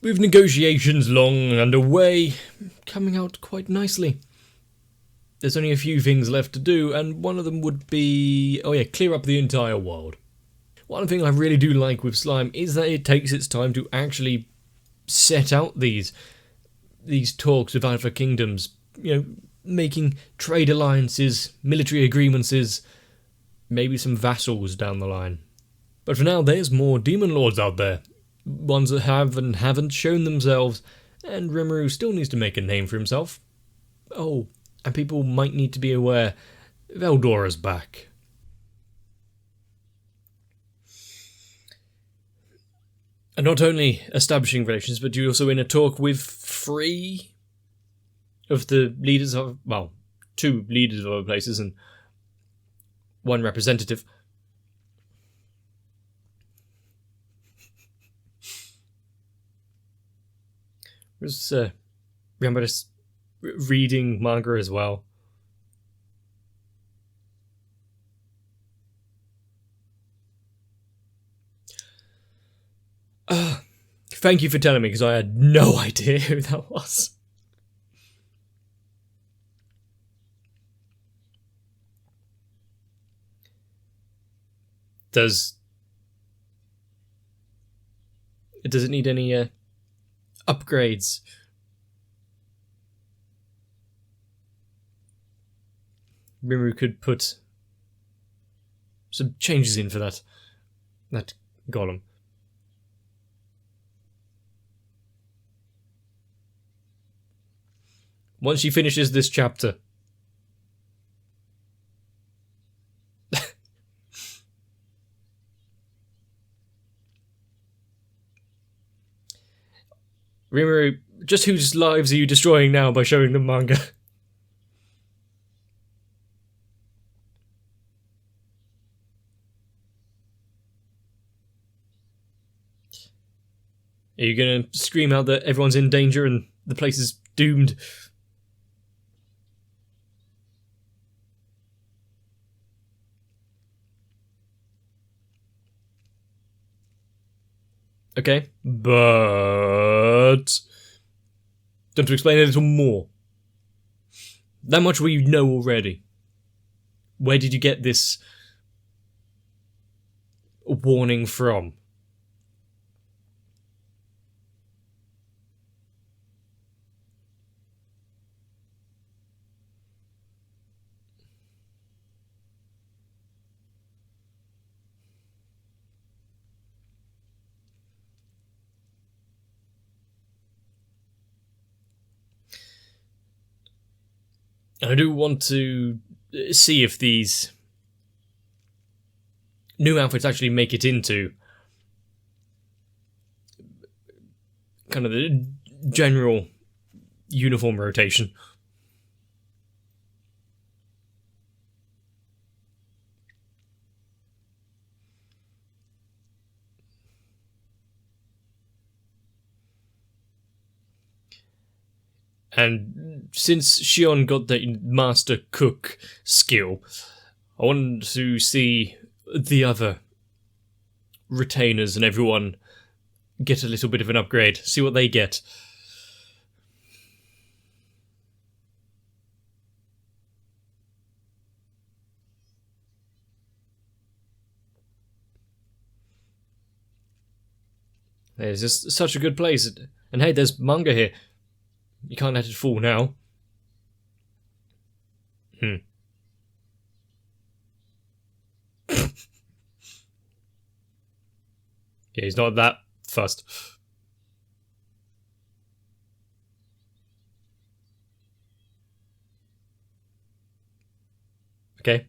with negotiations long underway, coming out quite nicely. There's only a few things left to do, and one of them would be, clear up the entire world. One thing I really do like with Slime is that it takes its time to actually set out these talks with other kingdoms, making trade alliances, military agreements, maybe some vassals down the line. But for now, there's more demon lords out there, ones that have and haven't shown themselves, and Rimuru still needs to make a name for himself. Oh, and people might need to be aware, Veldora's back. And not only establishing relations, but you're also in a talk with 3 of the leaders of, 2 leaders of other places and 1 representative. Remember this reading manga as well. Thank you for telling me, because I had no idea who that was. Does it need any upgrades? Rimuru could put some changes in for that golem. Once she finishes this chapter. Rimuru, just whose lives are you destroying now by showing them manga? Are you gonna scream out that everyone's in danger and the place is doomed? Okay, but don't to explain a little more. That much we know already. Where did you get this warning from? I do want to see if these new outfits actually make it into kind of the general uniform rotation. And since Shion got the master cook skill, I wanted to see the other retainers and everyone get a little bit of an upgrade. See what they get. It's just such a good place. And hey, there's manga here. You can't let it fall now. Yeah, he's not that fussed. Okay.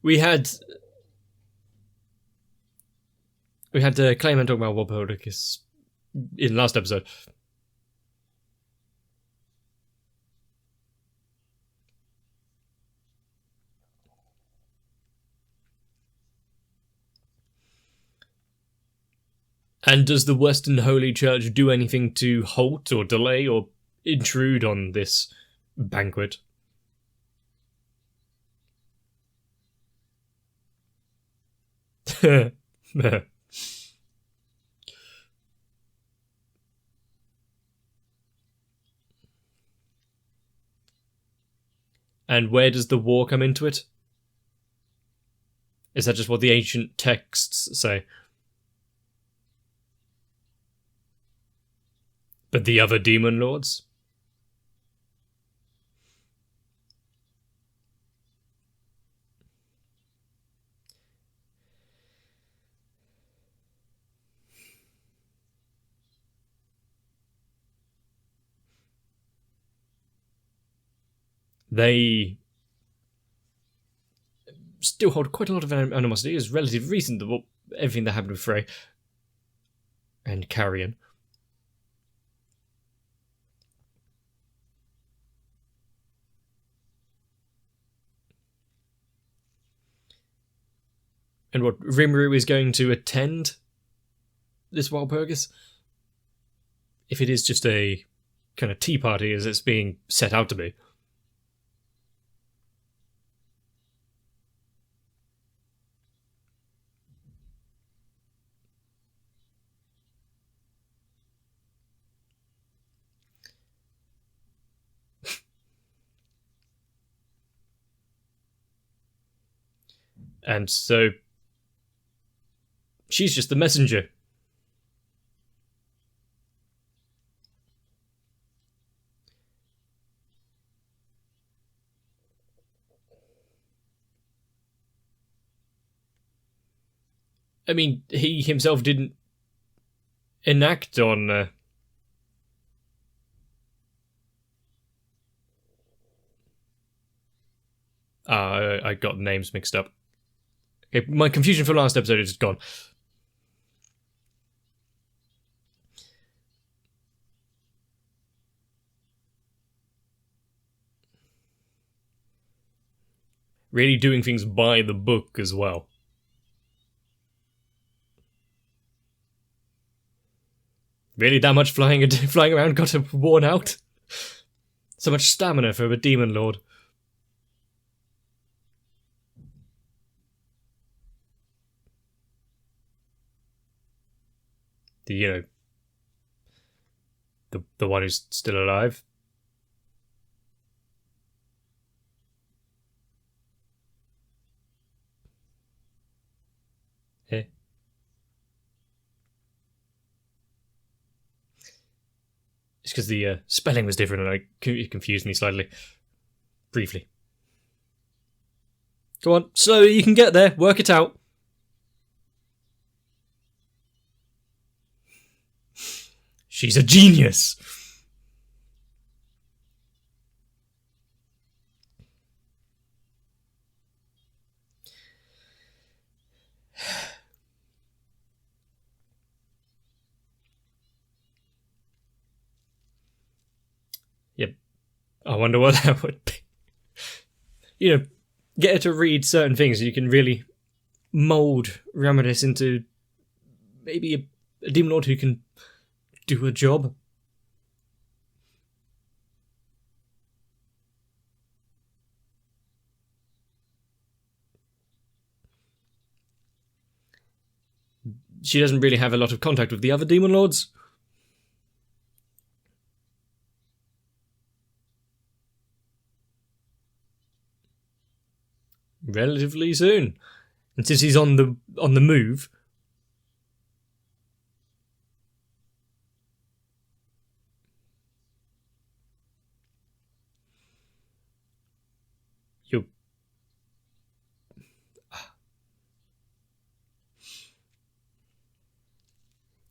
We had Clayman talking about Wobodicus in last episode. And does the Western Holy Church do anything to halt or delay or intrude on this banquet? And where does the war come into it? Is that just what the ancient texts say? But the other demon lords? They still hold quite a lot of animosity. It's relatively recent, everything that happened with Frey and Carrion. And what, Rimuru is going to attend this Walpurgis? If it is just a kind of tea party as it's being set out to be. And so she's just the messenger. I mean, he himself didn't enact on... I got names mixed up. Okay, my confusion for last episode is gone. Really doing things by the book as well. Really that much flying around got him worn out? So much stamina for a demon lord. The one who's still alive. Hey. It's because the spelling was different and it confused me slightly. Briefly. Go on, slowly, you can get there, work it out. She's a genius! Yep. I wonder what that would be. Get her to read certain things and you can really mould Ramadis into maybe a demon lord who can do a job. She doesn't really have a lot of contact with the other demon lords. Relatively soon. And since he's on the move,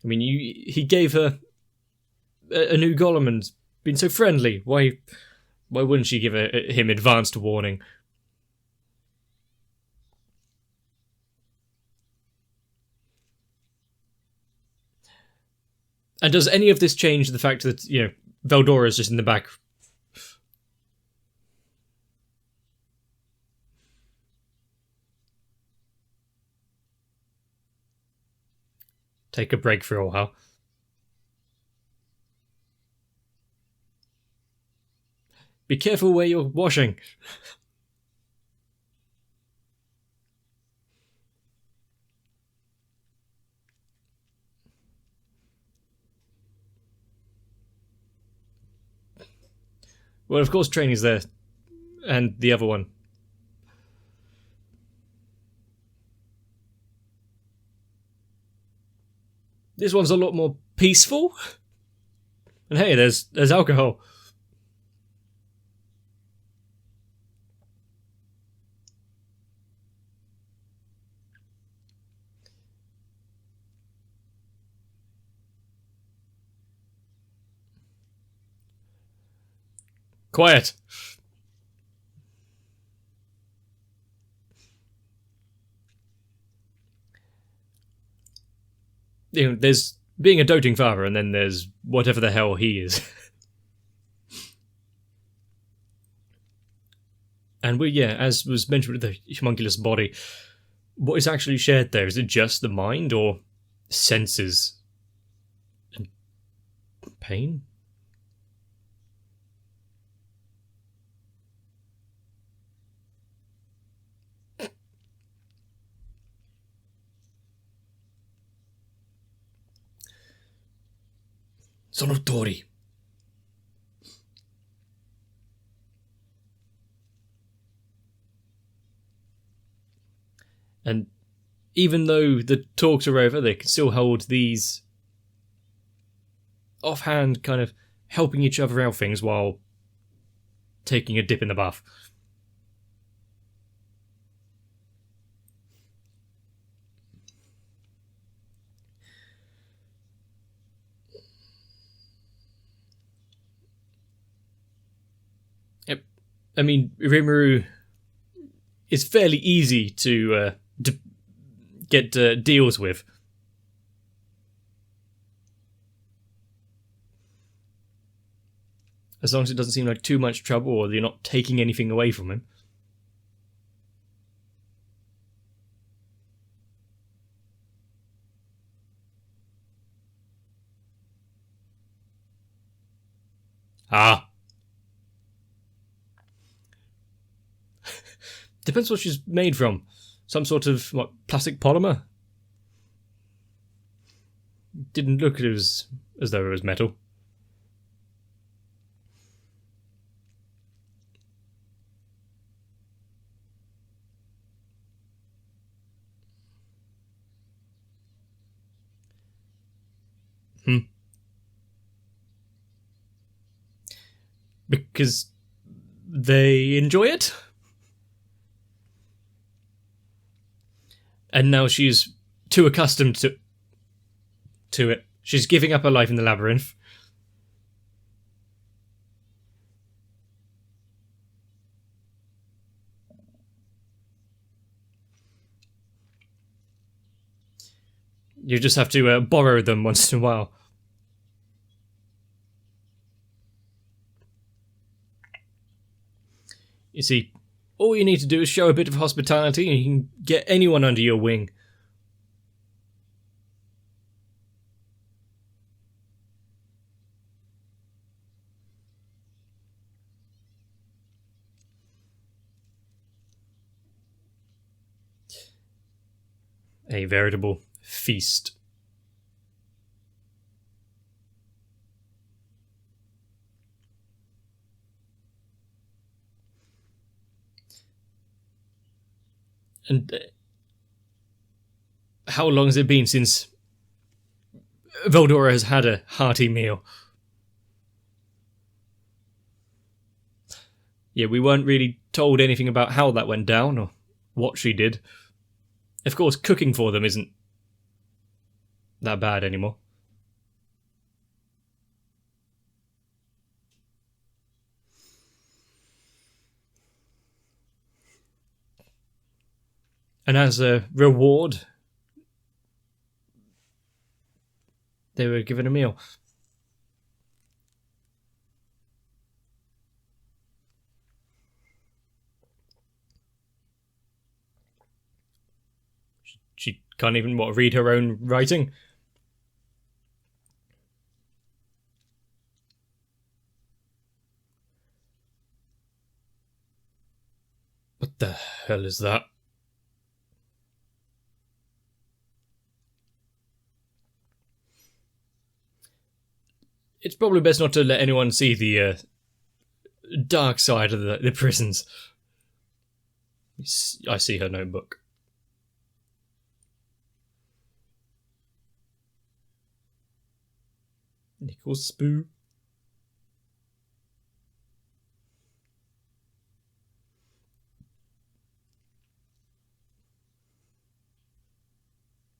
he gave her a new golem and been so friendly. Why wouldn't she give him advanced warning? And does any of this change the fact that, Veldora's just in the back? Take a break for a while. Be careful where you're washing. Well, of course, training's there And the other one. This one's a lot more peaceful. And hey, there's alcohol. Quiet. You know, there's being a doting father, and then there's whatever the hell he is. And as was mentioned with the homunculus body, what is actually shared there? Is it just the mind, or senses and pain? Sonotori. And even though the talks are over, they can still hold these offhand kind of helping each other out things while taking a dip in the bath. I mean, Rimuru is fairly easy to get deals with. As long as it doesn't seem like too much trouble or you're not taking anything away from him. Ah. Depends what she's made from. Some sort of, plastic polymer? Didn't look as though it was metal. Because they enjoy it? And now she's too accustomed to it. She's giving up her life in the labyrinth. You just have to borrow them once in a while. You see, all you need to do is show a bit of hospitality and you can get anyone under your wing. A veritable feast. And how long has it been since Veldora has had a hearty meal? Yeah, we weren't really told anything about how that went down or what she did. Of course, cooking for them isn't that bad anymore. And as a reward, they were given a meal. She can't even, read her own writing? What the hell is that? It's probably best not to let anyone see the dark side of the prisons. I see her notebook. Nickel Spoo.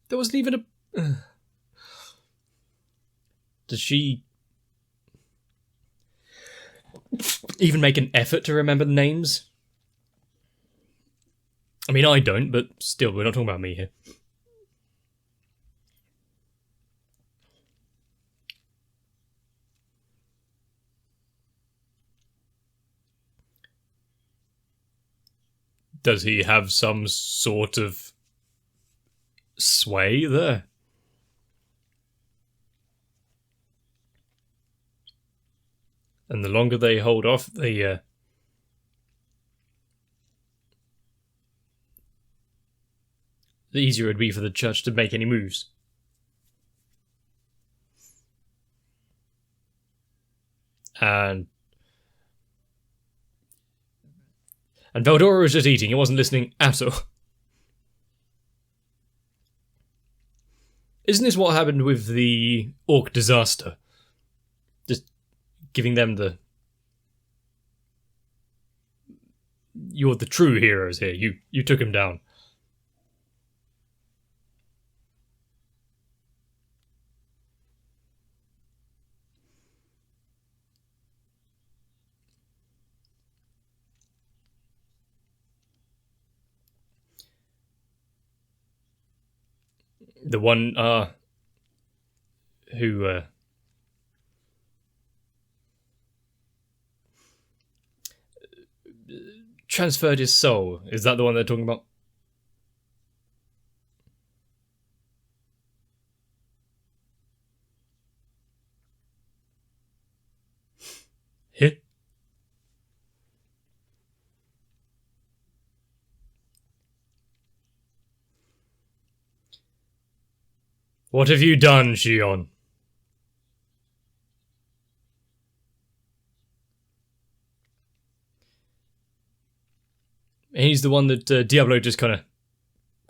There wasn't even a... Does she even make an effort to remember the names? I mean, I don't, but still, we're not talking about me here. Does he have some sort of sway there? And the longer they hold off, the easier it would be for the church to make any moves. And Veldora was just eating, he wasn't listening at all. Isn't this what happened with the Orc disaster? Just giving them the... You're the true heroes here, you took him down. The one, who, transferred his soul. Is that the one they're talking about? Hit. What have you done, Shion? He's the one that Diablo just kind of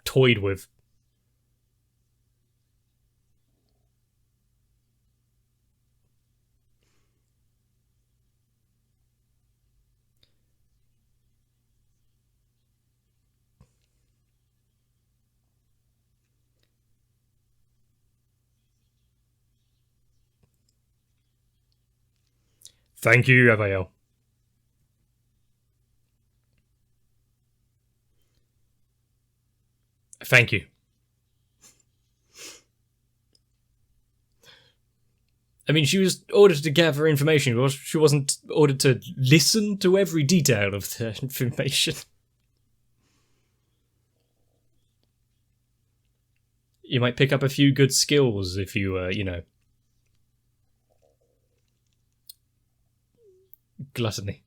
toyed with. Thank you, Raphael. Thank you. I mean, she was ordered to gather information, she wasn't ordered to listen to every detail of the information. You might pick up a few good skills if you, you know... Gluttony.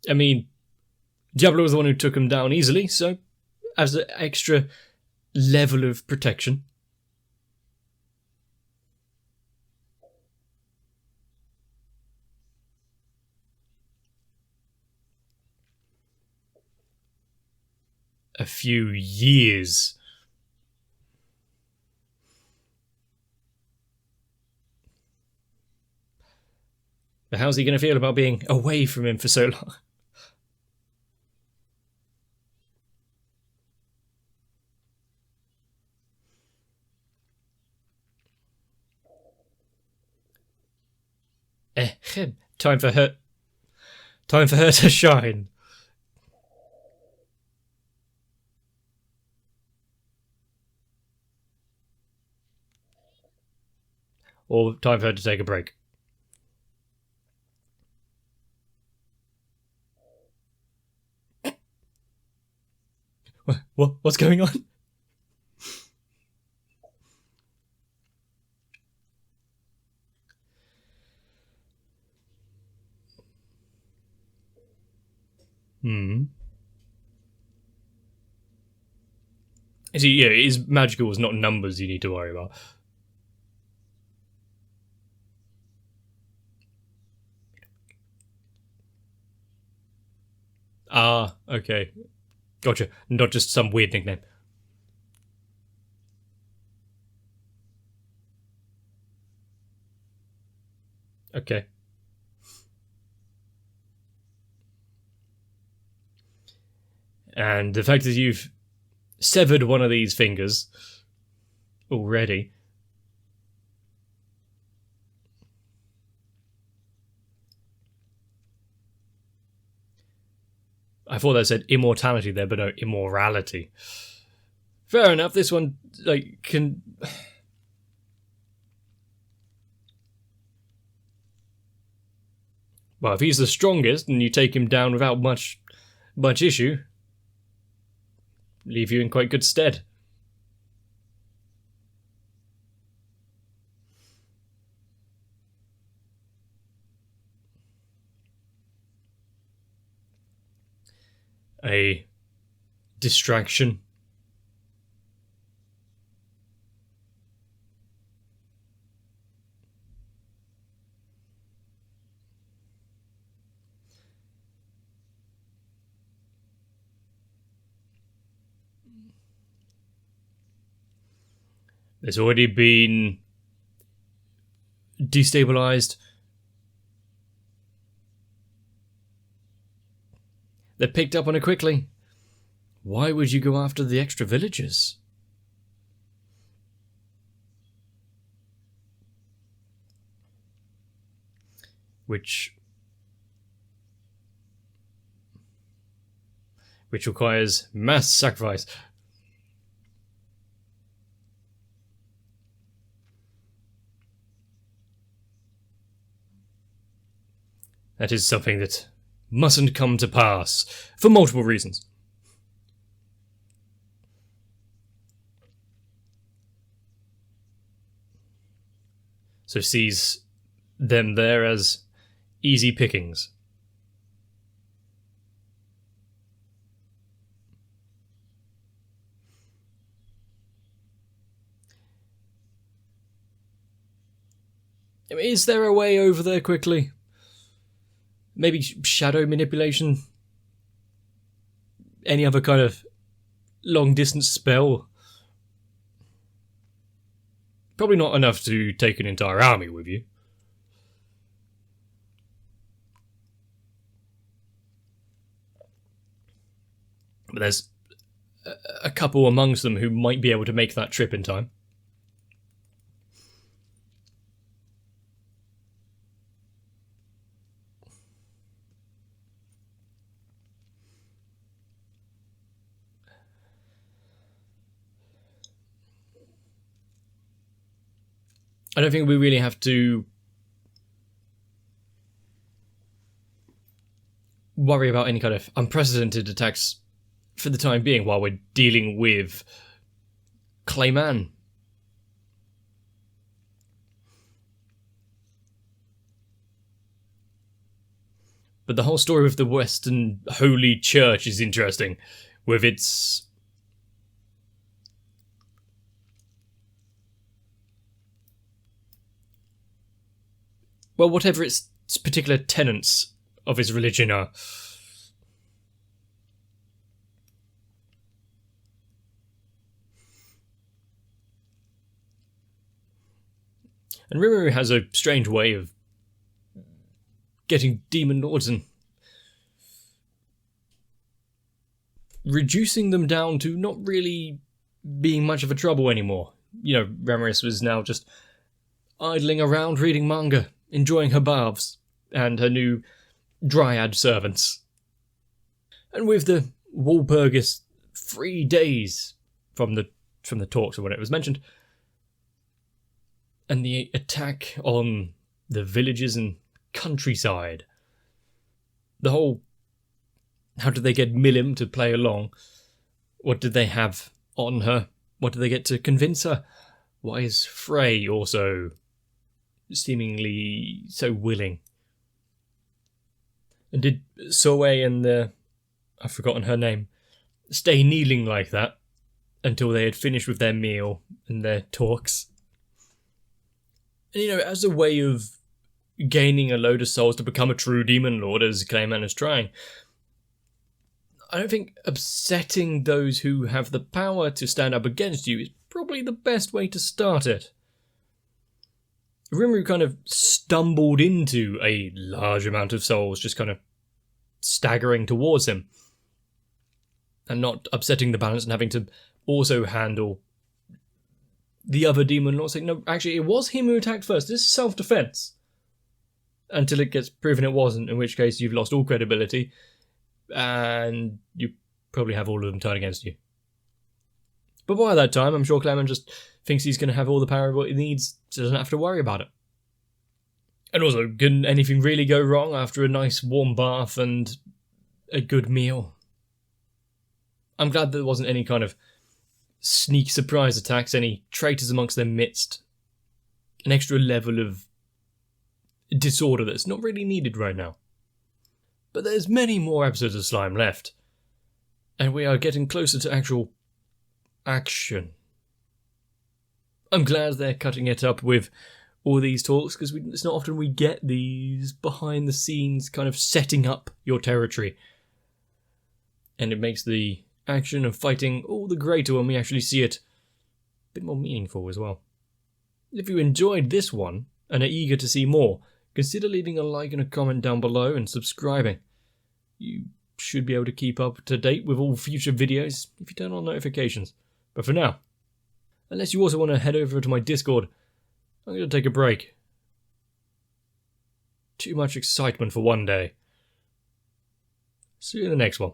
I mean, Diablo was the one who took him down easily, so as an extra level of protection. A few years. But how's he going to feel about being away from him for so long? Time for her to shine. Or time for her to take a break. What's going on? Hmm. See, yeah, it is magical. It's not numbers you need to worry about. Ah, okay. Gotcha. Not just some weird nickname. Okay. And the fact that you've severed one of these fingers already. I thought that said immortality there, but no, immorality. Fair enough, this one, like, can... Well, if he's the strongest and you take him down without much issue, leave you in quite good stead. A distraction. There's already been destabilized. They picked up on it quickly. Why would you go after the extra villagers? Which requires mass sacrifice. That is something that mustn't come to pass, for multiple reasons. So sees them there as easy pickings. I mean, is there a way over there quickly? Maybe shadow manipulation? Any other kind of long-distance spell? Probably not enough to take an entire army with you. But there's a couple amongst them who might be able to make that trip in time. I don't think we really have to worry about any kind of unprecedented attacks for the time being while we're dealing with Clayman. But the whole story of the Western Holy Church is interesting, with its... well, whatever its particular tenets of his religion are. And Rimuru has a strange way of getting demon lords and reducing them down to not really being much of a trouble anymore. You know, Ramiris was now just idling around reading manga, enjoying her baths, and her new dryad servants. And with the Walpurgis 3 days from the talks or when it was mentioned, and the attack on the villages and countryside, the whole... how did they get Milim to play along? What did they have on her? What did they get to convince her? Why is Frey also seemingly so willing? And did Soe and the I've forgotten her name, stay kneeling like that until they had finished with their meal and their talks. And, as a way of gaining a load of souls to become a true demon lord, as Clayman is trying, I don't think upsetting those who have the power to stand up against you is probably the best way to start it. Rimuru kind of stumbled into a large amount of souls just kind of staggering towards him, and not upsetting the balance and having to also handle the other demon lord saying, no, actually it was him who attacked first, this is self-defense. Until it gets proven it wasn't, in which case you've lost all credibility, and you probably have all of them turned against you. But by that time, I'm sure Clement just thinks he's going to have all the power of what he needs, so he doesn't have to worry about it. And also, can anything really go wrong after a nice warm bath and a good meal? I'm glad there wasn't any kind of sneak surprise attacks, any traitors amongst their midst. An extra level of disorder that's not really needed right now. But there's many more episodes of Slime left, and we are getting closer to actual action. I'm glad they're cutting it up with all these talks, because it's not often we get these behind the scenes kind of setting up your territory. And it makes the action of fighting all the greater when we actually see it a bit more meaningful as well. If you enjoyed this one and are eager to see more, consider leaving a like and a comment down below and subscribing. You should be able to keep up to date with all future videos if you turn on notifications. But for now, unless you also want to head over to my Discord, I'm going to take a break. Too much excitement for one day. See you in the next one.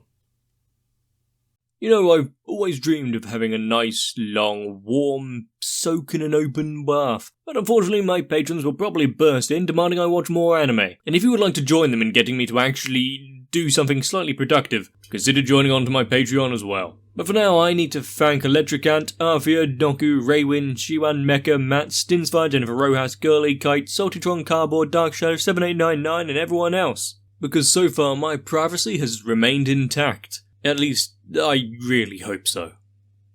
I've always dreamed of having a nice, long, warm, soak in an open bath. But unfortunately, my patrons will probably burst in, demanding I watch more anime. And if you would like to join them in getting me to actually do something slightly productive, consider joining onto my Patreon as well. But for now, I need to thank Electric Ant, Arthea, Doku, Raywin, Shiwan, Mecha, Matt, Stinsfire, Jennifer Rojas, Girly, Kite, Saltytron, Cardboard, Dark Shadow, 7899, and everyone else. Because so far, my privacy has remained intact. At least, I really hope so.